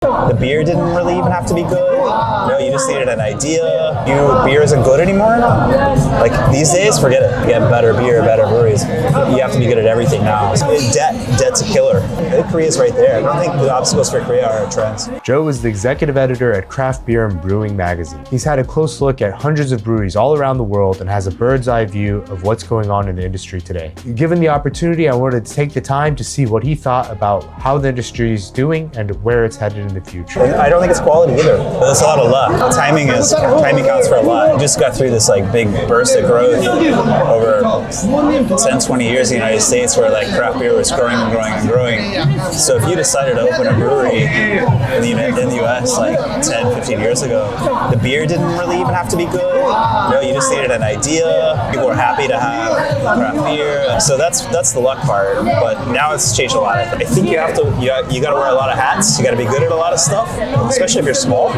The beer didn't really even have to be good. You just needed an idea. Beer isn't good anymore. Like these days, forget it. Get better beer, better breweries. You have to be good at everything now. Debt's a killer. I think Korea's right there. I don't think the obstacles for Korea are trends. Joe is the executive editor at Craft Beer and Brewing magazine. He's had a close look at hundreds of breweries all around the world and has a bird's eye view of what's going on in the industry today. Given the opportunity, I wanted to take the time to see what he thought about how the industry is doing and where it's headed in the future. I don't think it's quality either. There's a lot of luck. Timing counts for a lot. We just got through this big burst of growth over 10, 20 years in the United States where craft beer was growing and growing and growing. So if you decided to open a brewery in the US 10, 15 years ago, the beer didn't really even have to be good. You just needed an idea. People were happy to have craft beer. So that's the luck part. But now it's changed a lot. I think you got to wear a lot of hats. You got to be good at a lot of stuff, especially if you're small.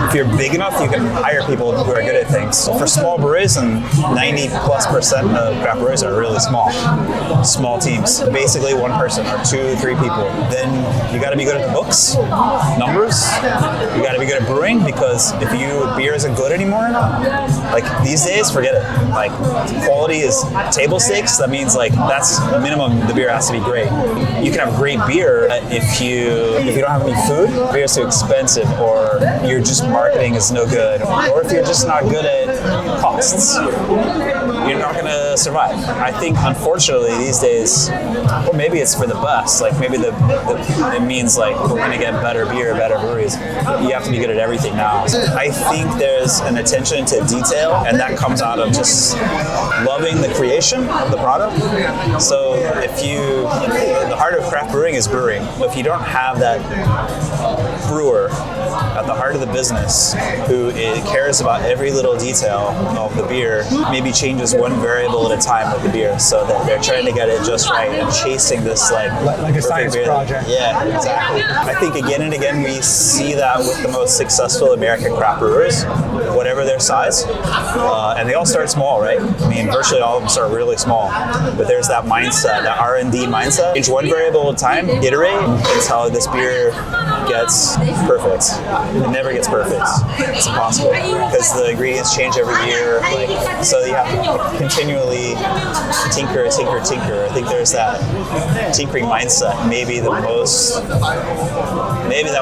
If you're big enough, you can hire people who are good at things. So for small breweries, and 90+% of craft breweries are really small teams. Basically one person or 2, 3 people. Then you got to be good at the books, numbers. You got to be good at brewing, because if beer isn't good anymore, these days, forget it. Quality is table stakes. That means that's minimum. The beer has to be great. You can have great beer if you don't have any food. Beer is too expensive, or your just marketing is no good, or if you're just not good at costs, you're not going to survive. I think, unfortunately, these days, or maybe it's for the best. Maybe it means we're going to get better beer, better breweries. You have to be good at everything now. I think there's an attention to detail, and that comes out of just loving the creation of the product. So the heart of craft brewing is brewing. If you don't have that brewer at the heart of the business who cares about every little detail of the beer, maybe changes one variable at a time with the beer, so that they're trying to get it just right and chasing this like a science beer. Project. Yeah, exactly. I think again and again we see that with the most successful American craft brewers, whatever their size, and they all start small, right? I mean, virtually all of them start really small, but there's that mindset, that R&D mindset. Change one variable at a time, iterate until this beer gets perfect. It never gets perfect. It's impossible because the ingredients change every year. So you have to continually tinker. I think there's that tinkering mindset. Maybe that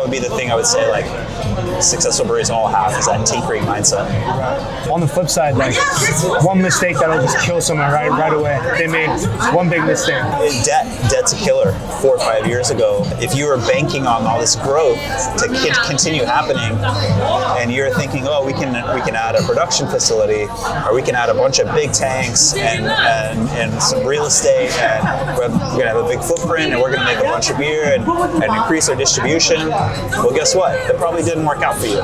would be the thing I would say successful breweries all have, is that tinkering mindset. On the flip side, one mistake that'll just kill someone right away. They made one big mistake. Debt's a killer. 4 or 5 years ago, if you were banking on all this growth to continue happening, and you're thinking, oh, we can add a production facility, or we can add a bunch of big tanks and some real estate, and we're gonna have a big footprint, and we're gonna make a bunch of beer and increase our distribution. Well, guess what? That probably didn't work out for you.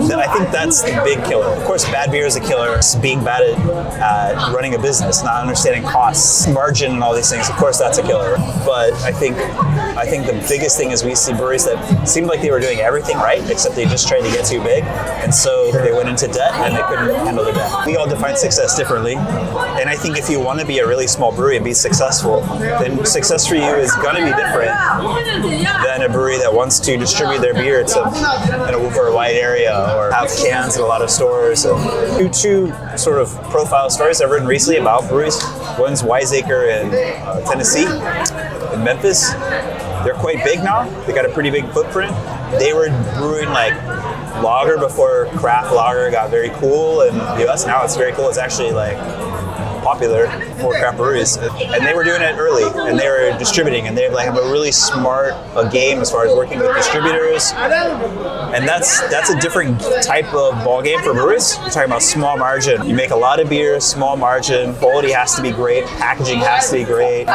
Then I think that's the big killer. Of course, bad beer is a killer. Being bad at running a business, not understanding costs, margin, and all these things. Of course, that's a killer. But I think the biggest thing is we see breweries that seemed like they were doing everything right, except they just tried to get too big, and so they went into debt and they couldn't handle the debt. We all define success differently, and I think if you want to be a really small brewery and be successful, then success for you is going to be different than a brewery that wants to distribute their beer over a wide area or have cans in a lot of stores. And two sort of profile stories I've written recently about breweries. One's Wiseacre in Tennessee, in Memphis. They're quite big now. They got a pretty big footprint. They were brewing lager before craft lager got very cool in the US. Now it's very cool. It's actually popular for craft breweries, and they were doing it early, and they were distributing, and they have a really smart game as far as working with distributors, and that's a different type of ball game for breweries. You're talking about small margin. You make a lot of beer, small margin, quality has to be great, packaging has to be great,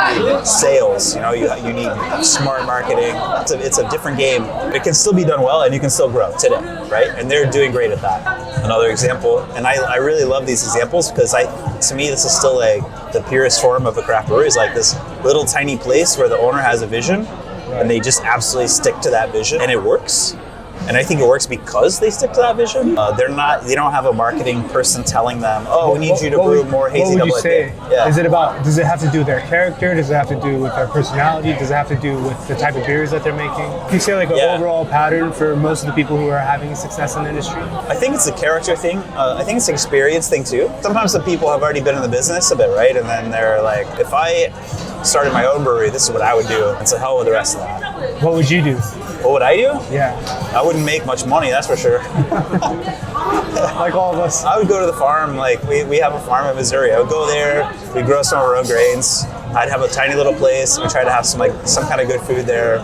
sales, you need smart marketing. It's a different game. It can still be done well, and you can still grow today, right? And they're doing great at that. Another example, and I really love these examples because to me this is still the purest form of a craft brewery, is this little tiny place where the owner has a vision and they just absolutely stick to that vision and it works. And I think it works because they stick to that vision. They don't have a marketing person telling them, oh, we need you to brew more hazy double IPA. Yeah. Does it have to do with their character? Does it have to do with their personality? Does it have to do with the type of beers that they're making? Can you say like an overall pattern for most of the people who are having success in the industry? I think it's a character thing. I think it's an experience thing too. Sometimes the people have already been in the business a bit, right? And then they're like, if I started my own brewery, this is what I would do. And so hell with the rest of that. What would you do? What would I do? Yeah. I wouldn't make much money, that's for sure. Like all of us. I would go to the farm. Like we have a farm in Missouri. I would go there. We'd grow some of our own grains. I'd have a tiny little place. We try to have some kind of good food there,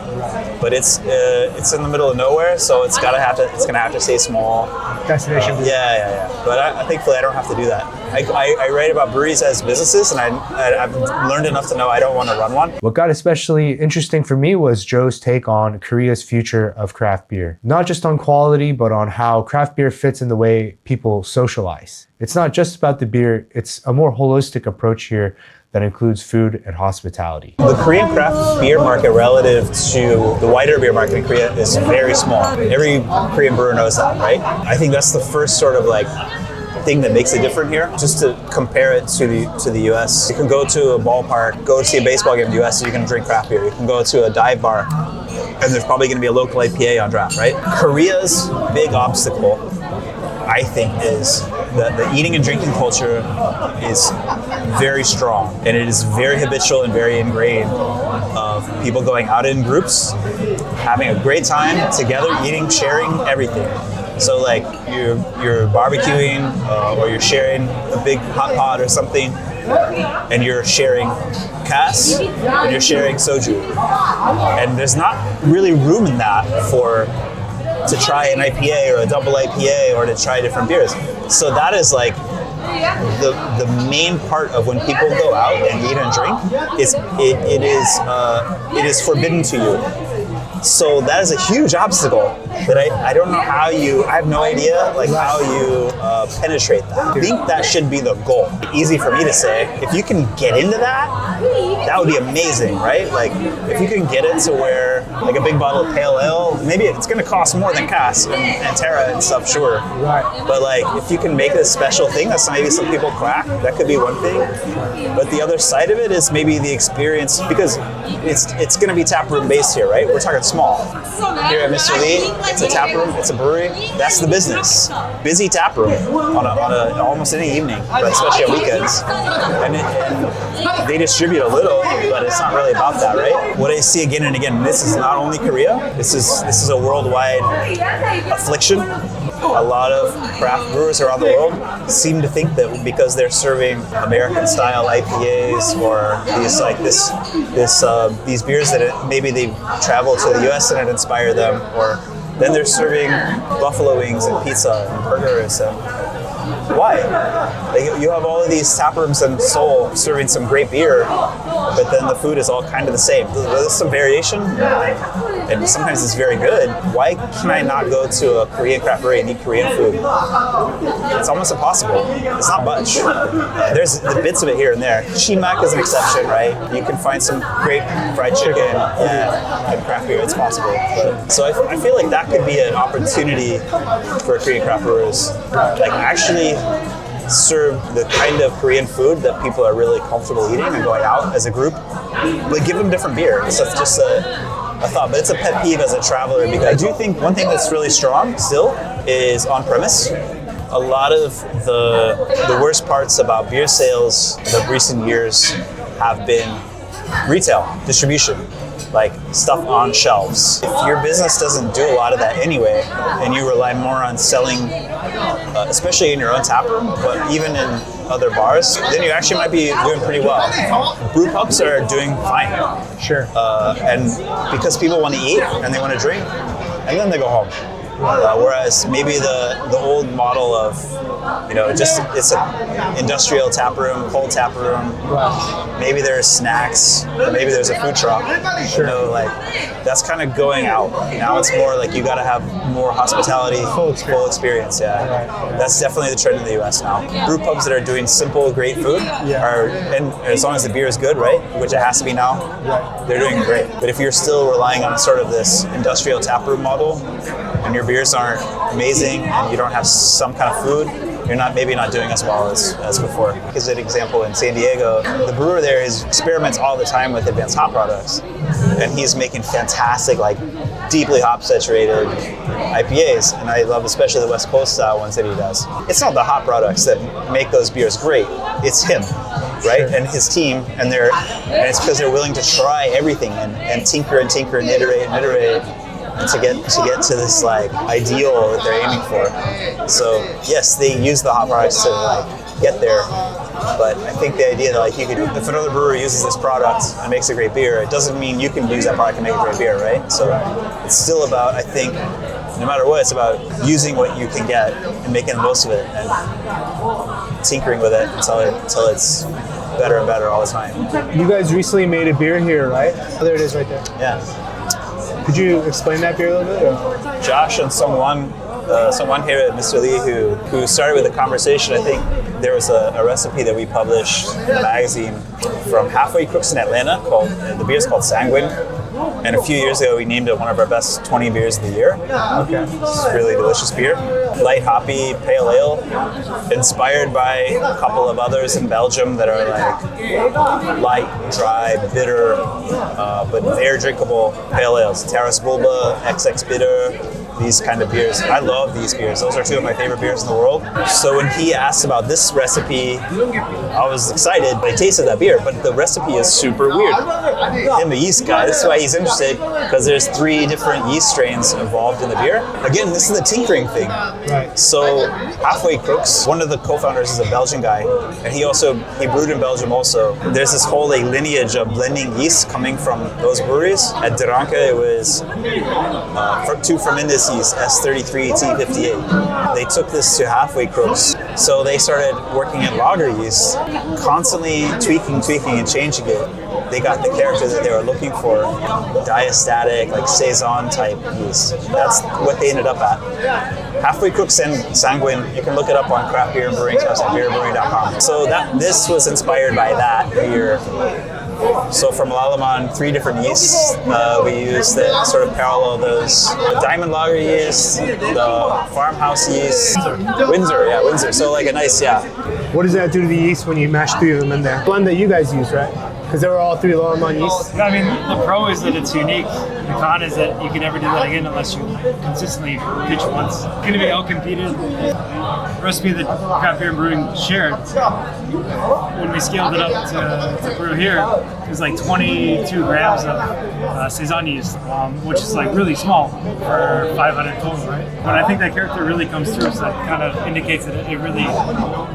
but it's in the middle of nowhere, so it's gonna have to stay small. Destination. Yeah. But thankfully, I don't have to do that. I write about breweries as businesses, and I've learned enough to know I don't want to run one. What got especially interesting for me was Joe's take on Korea's future of craft beer. Not just on quality, but on how craft beer fits in the way people socialize. It's not just about the beer, it's a more holistic approach here that includes food and hospitality. The Korean craft beer market relative to the wider beer market in Korea is very small. Every Korean brewer knows that, right? I think that's the first sort of thing that makes it different here. Just to compare it to the US, you can go to a ballpark, go see a baseball game in the US, and you can drink craft beer. You can go to a dive bar, and there's probably going to be a local IPA on draft, right? Korea's big obstacle, I think, is that the eating and drinking culture is very strong, and it is very habitual and very ingrained of people going out in groups, having a great time together, eating, sharing everything. So like you're barbecuing or you're sharing a big hot pot or something, and you're sharing cass and you're sharing soju, and there's not really room in that to try an IPA or a double IPA or to try different beers. So that is like the main part of when people go out and eat and drink it is forbidden to you. So that is a huge obstacle that I don't know how I have no idea how you penetrate that. I think that should be the goal. Easy for me to say. If you can get into that would be amazing, right? Like if you can get it to where like a big bottle of pale ale, maybe it's going to cost more than cass and Terra and stuff, sure. Right. But like if you can make it a special thing that maybe some people crack, that could be one thing. But the other side of it is maybe the experience, because it's going to be taproom based here, right? We're talking small. Here at Mr. Lee, it's a tap room, it's a brewery. That's the business. Busy tap room on almost any evening, but especially on weekends. And they distribute a little, but it's not really about that, right? What I see again and again, this is not only Korea. This is a worldwide affliction. A lot of craft brewers around the world seem to think that because they're serving American-style IPAs or these beers that maybe they travel to the U.S. and it inspired them, or then they're serving buffalo wings and pizza and burgers. And why? You have all of these tap rooms in Seoul serving some great beer, but then the food is all kind of the same. There's some variation, and sometimes it's very good. Why can I not go to a Korean craft brewery and eat Korean food? It's almost impossible. It's not much. There's the bits of it here and there. Chimak is an exception, right? You can find some great fried chicken and craft beer. It's possible. So I feel like that could be an opportunity for Korean craft brewers. Like actually serve the kind of Korean food that people are really comfortable eating and going out as a group, but give them different beer. So it's just a thought, but it's a pet peeve as a traveler, because I do think one thing that's really strong still is on-premise. A lot of the worst parts about beer sales of recent years have been retail, distribution, like stuff on shelves. If your business doesn't do a lot of that anyway, and you rely more on selling, especially in your own tap room, but even in other bars, then you actually might be doing pretty well. Brew pubs are doing fine. Sure. And because people want to eat and they want to drink, and then they go home. Whereas maybe the old model of, just it's an industrial tap room, cold tap room. Maybe there's snacks, or maybe there's a food truck. Like that's kind of going out. Now it's more like you got to have more hospitality, full experience. Yeah, that's definitely the trend in the US now. Brew pubs that are doing simple, great food are, and as long as the beer is good, right, which it has to be now, they're doing great. But if you're still relying on sort of this industrial tap room model, and your beers aren't amazing, and you don't have some kind of food, you're maybe not doing as well as before. As an example, in San Diego, the brewer there experiments all the time with advanced hop products, and he's making fantastic, like deeply hop saturated IPAs, and I love especially the West Coast style ones that he does. It's not the hop products that make those beers great; it's him, right, and his team, and it's because they're willing to try everything and tinker and iterate. And to get to this like ideal that they're aiming for. So yes, they use the hop products to like get there. But I think the idea that like if another brewer uses this product and makes a great beer, it doesn't mean you can use that product and make a great beer, right? So it's still about, I think, no matter what, it's about using what you can get and making the most of it and tinkering with it until it's better and better all the time. You guys recently made a beer here, right? Oh, there it is right there. Yeah. Could you explain that beer a little bit? Or? Josh and someone here at Mr. Lee who started with a conversation. I think there was a recipe that we published in a magazine from Halfway Crooks in Atlanta the beer is called Sanguine. And a few years ago, we named it one of our best 20 beers of the year. Okay. It's a really delicious beer. Light hoppy pale ale, inspired by a couple of others in Belgium that are like light, dry, bitter, but very drinkable pale ales. Taras Bulba, XX Bitter, these kind of beers. I love these beers. Those are two of my favorite beers in the world. So when he asked about this recipe, I was excited. I tasted that beer, but the recipe is super weird. I'm a yeast guy. This is why he's interested, because there's 3 different yeast strains involved in the beer. Again, this is the tinkering thing. Right. So Halfway Crooks, one of the co-founders is a Belgian guy, and he brewed in Belgium also. There's this whole lineage of blending yeast coming from those breweries. At Deranke, it was 2 fermented yeast, S33, T58. They took this to Halfway Crooks, so they started working in lager yeast, constantly tweaking and changing it. They got the character that they were looking for, diastatic, like Saison type yeast. That's what they ended up at. Halfway Crooks and Sanguine, you can look it up on Craft Beer Brewing, beerbrewing.com. So this was inspired by that beer. So from Lallemand, 3 different yeasts we used that sort of parallel those. The Diamond Lager yeast, the Farmhouse yeast, Windsor. So like a nice, What does that do to the yeast when you mash 3 of them in there? One that you guys use, right? Because they were all 3 Lallemand yeasts. I mean, the pro is that it's unique. The con is that you can never do that again unless you consistently pitch once. It's going to be out-competed. The recipe that Craft Beer Brewing shared, when we scaled it up to brew here, it was like 22 grams of Saison yeast, which is like really small for 500 total, right? But I think that character really comes through, so that kind of indicates that it really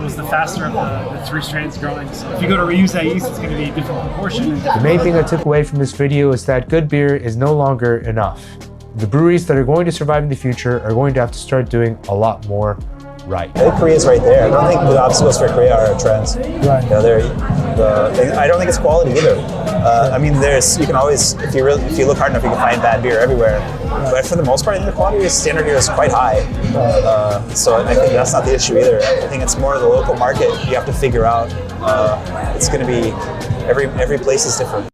was the faster of the 3 strains growing. So if you go to reuse that yeast, it's going to be a different proportion. The main thing I took away from this video is that good beer is no longer enough. The breweries that are going to survive in the future are going to have to start doing a lot more right. I think Korea's right there. I don't think the obstacles for Korea are trends. Right. I don't think it's quality either. I mean, you can always, if you look hard enough, you can find bad beer everywhere. But for the most part, I think the quality standard here is quite high. So I think that's not the issue either. I think it's more the local market you have to figure out. It's going to be, every place is different.